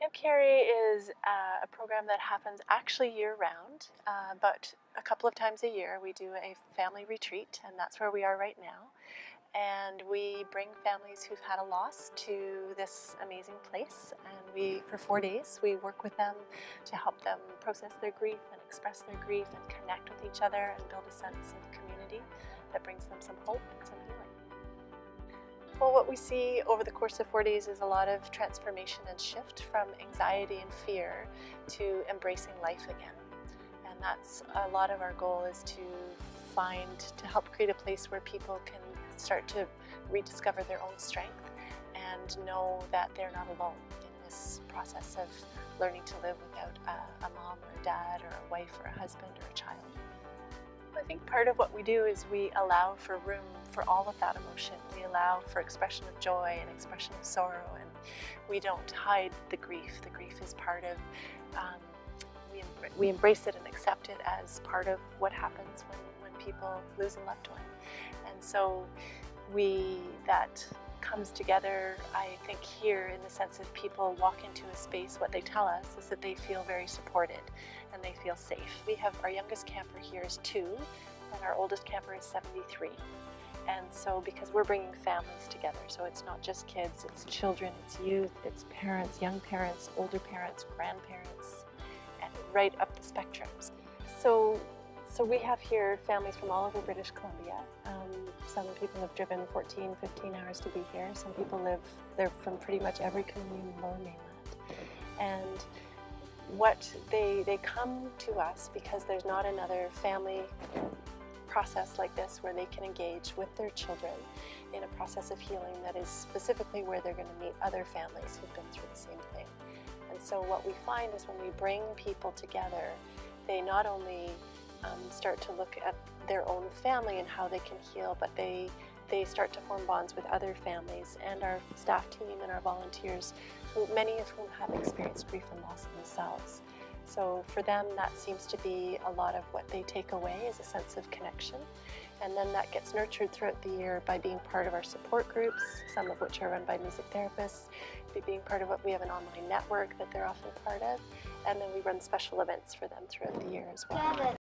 Camp Kerry is a program that happens actually year-round, but a couple of times a year we do a family retreat, and that's where we are right now. And we bring families who've had a loss to this amazing place, and for 4 days we work with them to help them process their grief and express their grief and connect with each other and build a sense of community that brings them some hope and some healing. Well, what we see over the course of 4 days is a lot of transformation and shift from anxiety and fear to embracing life again. And that's a lot of our goal, is to help create a place where people can start to rediscover their own strength and know that they're not alone in this process of learning to live without a mom or a dad or a wife or a husband or a child. I think part of what we do is we allow for room for all of that emotion. We allow for expression of joy and expression of sorrow, and we don't hide the grief. The grief is part of, we embrace it and accept it as part of what happens when people lose a loved one. And so that comes together, I think, here in the sense of people walk into a space. What they tell us is that they feel very supported and they feel safe. We have our youngest camper here is 2, and our oldest camper is 73. And so because we're bringing families together, so it's not just kids, it's children, it's youth, it's parents, young parents, older parents, grandparents, and right up the spectrums. So we have here families from all over British Columbia. Some people have driven 14, 15 hours to be here. Some people they're from pretty much every community in the Lower Mainland. And they come to us because there's not another family process like this where they can engage with their children in a process of healing that is specifically where they're going to meet other families who've been through the same thing. And so what we find is when we bring people together, they not only start to look at their own family and how they can heal, but they start to form bonds with other families and our staff team and our volunteers, many of whom have experienced grief and loss themselves. So for them, that seems to be a lot of what they take away, is a sense of connection. And then that gets nurtured throughout the year by being part of our support groups, some of which are run by music therapists, being part of what we have an online network that they're often part of, and then we run special events for them throughout the year as well.